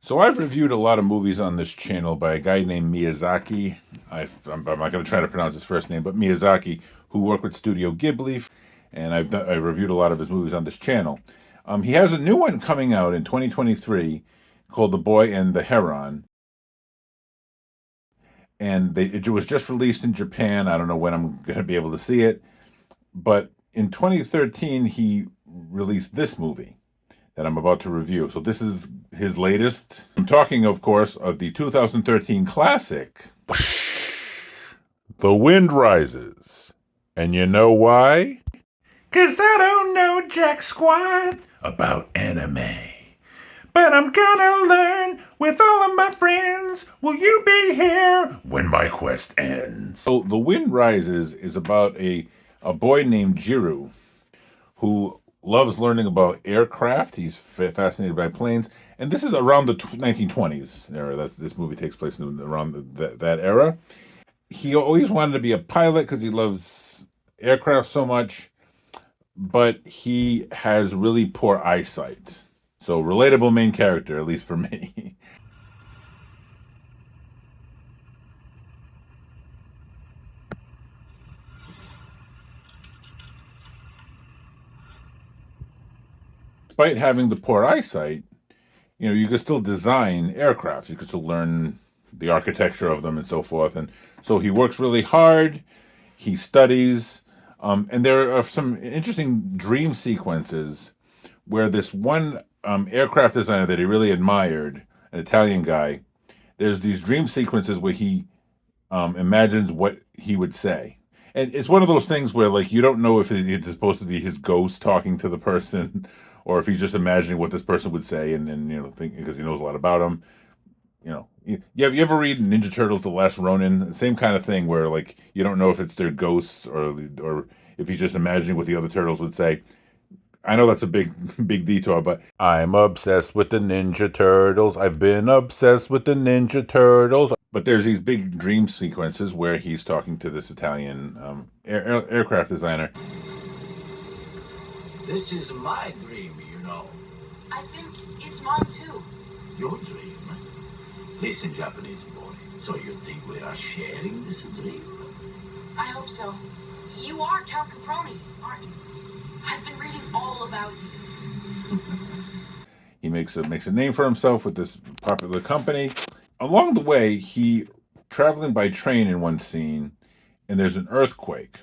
So I've reviewed a lot of movies on this channel by a guy named Miyazaki. I'm not going to try to pronounce his first name, but Miyazaki, who worked with Studio Ghibli, and I've reviewed a lot of his movies on this channel. He has a new one coming out in 2023 called The Boy and the Heron, and it was just released in Japan. I don't know when I'm going to be able to see it, but in 2013 he released this movie that I'm about to review. So this is his latest. I'm talking, of course, of the 2013 classic, The Wind Rises. And you know why? 'Cause I don't know jack squat about anime. But I'm gonna learn with all of my friends. Will you be here when my quest ends? So The Wind Rises is about a boy named Jiru who loves learning about aircraft. He's fascinated by planes, and this is around the 1920s era. This movie takes place around that era. He always wanted to be a pilot because he loves aircraft so much, but he has really poor eyesight. So relatable main character, at least for me. Despite having the poor eyesight, you could still design aircraft. You could still learn the architecture of them and so forth. And so he works really hard. He studies. And there are some interesting dream sequences where this one aircraft designer that he really admired, an Italian guy, there's these dream sequences where he imagines what he would say. And it's one of those things where, like, you don't know if it's supposed to be his ghost talking to the person, or if he's just imagining what this person would say, and think because he knows a lot about him. You ever read Ninja Turtles: The Last Ronin? Same kind of thing where, like, you don't know if it's their ghosts or if he's just imagining what the other turtles would say. I know that's a big big detour, but I'm obsessed with the Ninja Turtles. I've been obsessed with the Ninja Turtles. But there's these big dream sequences where he's talking to this Italian aircraft designer. This is my dream, I think it's mine too. Your dream? Listen, Japanese boy. So you think we are sharing this dream? I hope so. You are Count Caproni, aren't you? I've been reading all about you. He makes a name for himself with this popular company. Along the way, he traveling by train in one scene, and there's an earthquake.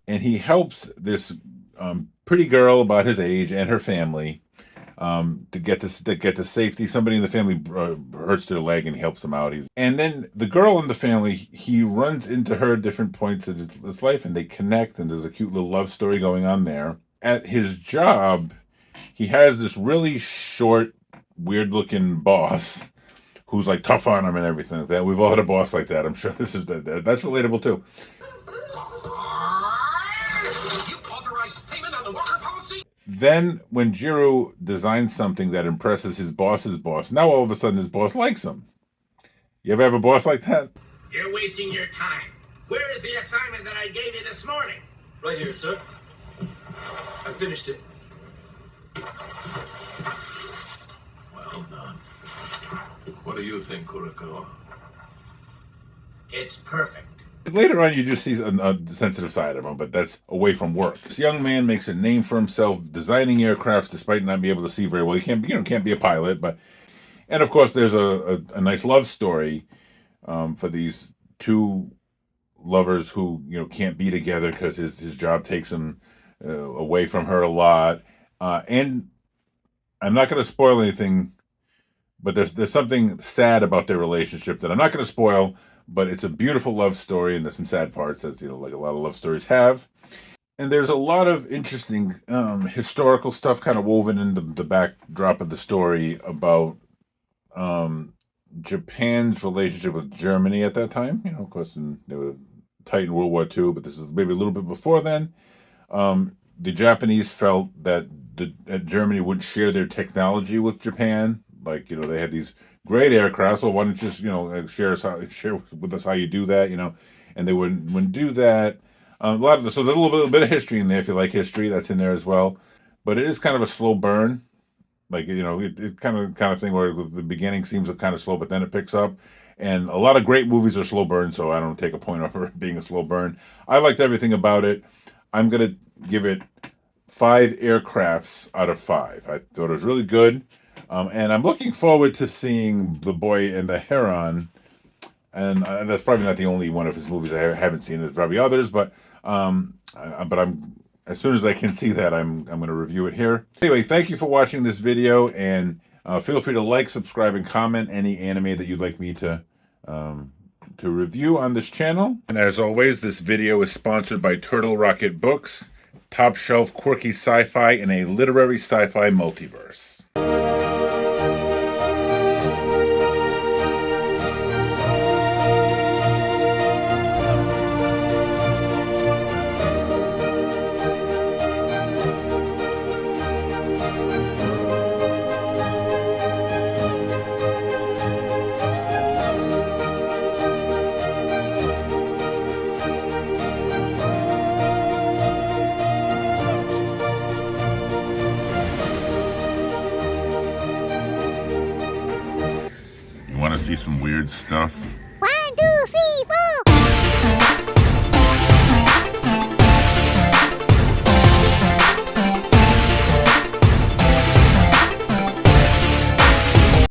And he helps this pretty girl about his age and her family to get to safety. Somebody in the family hurts their leg, and he helps them out. And then the girl in the family, he runs into her at different points of his life, and they connect. And there's a cute little love story going on there. At his job, he has this really short, weird-looking boss who's like tough on him and everything like that. We've all had a boss like that. I'm sure that's relatable too. Then, when Jiro designs something that impresses his boss's boss, now all of a sudden his boss likes him. You ever have a boss like that? You're wasting your time. Where is the assignment that I gave you this morning? Right here, sir. I finished it. Well done. What do you think, Kuriko? It's perfect. Later on, you just see a sensitive side of him, but that's away from work. This young man makes a name for himself designing aircrafts, despite not being able to see very well. He can't be a pilot, and of course, there's a nice love story for these two lovers who can't be together because his job takes him away from her a lot. And I'm not going to spoil anything, but there's something sad about their relationship that I'm not going to spoil. But it's a beautiful love story, and there's some sad parts, as like a lot of love stories have. And there's a lot of interesting historical stuff kind of woven in the backdrop of the story about um, Japan's relationship with Germany at that time. You know, of course, they were tight in World War II, but this is maybe a little bit before then. The Japanese felt that that Germany would share their technology with Japan. Like, you know, they had these great aircrafts. Well, why don't you just, you know, share with us how you do that? You know, and they wouldn't do that. A lot of so there's a little bit of history in there if you like history. That's in there as well, but it is kind of a slow burn. Like, you know, it kind of thing where the beginning seems kind of slow, but then it picks up. And a lot of great movies are slow burn, so I don't take a point off for it being a slow burn. I liked everything about it. I'm gonna give it 5 aircrafts out of 5. I thought it was really good, and I'm looking forward to seeing The Boy and the Heron. And that's probably not the only one of his movies I haven't seen. There's probably others, but I'm as soon as I can see that, I'm going to review it here. Anyway, thank you for watching this video, and feel free to like, subscribe, and comment any anime that you'd like me to review on this channel. And as always, this video is sponsored by Turtle Rocket Books, top shelf quirky sci-fi in a literary sci-fi multiverse. Want to see some weird stuff?